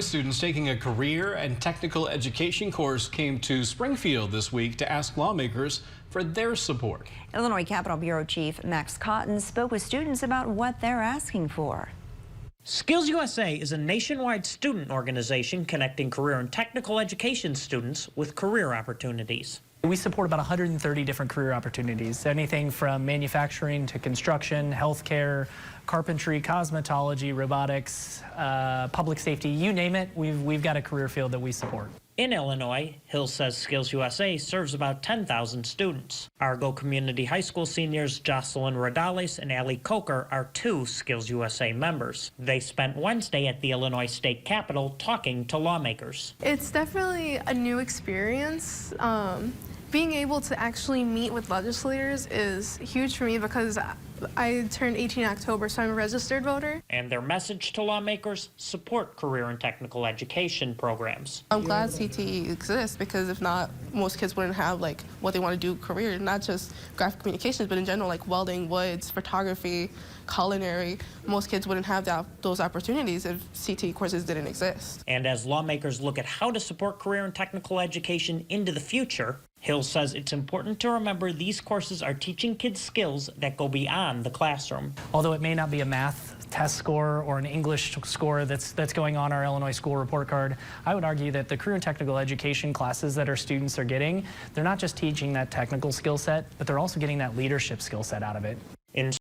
Students taking a career and technical education course came to Springfield this week to ask lawmakers for their support. Illinois Capitol Bureau Chief Max Cotton spoke with students about what they're asking for. Skills USA is a nationwide student organization connecting career and technical education students with career opportunities. We support about 130 different career opportunities, anything from manufacturing to construction, healthcare, carpentry, cosmetology, robotics, public safety, you name it, we've got a career field that we support. In Illinois, Hill says Skills USA serves about 10,000 students. Argo Community High School seniors Jocelyn Rodales and Allie Coker are two Skills USA members. They spent Wednesday at the Illinois State Capitol talking to lawmakers. It's definitely a new experience. Being able to actually meet with legislators is huge for me because I turned 18 in October, so I'm a registered voter. And their message to lawmakers: support career and technical education programs. I'm glad CTE exists because if not, most kids wouldn't have like what they want to do career, not just graphic communications, but in general like welding, woods, photography, culinary. Most kids wouldn't have those opportunities if CTE courses didn't exist. And as lawmakers look at how to support career and technical education into the future, Hill says it's important to remember these courses are teaching kids skills that go beyond the classroom. Although it may not be a math test score or an English score that's going on our Illinois school report card, I would argue that the career and technical education classes that our students are getting, they're not just teaching that technical skill set, but they're also getting that leadership skill set out of it. In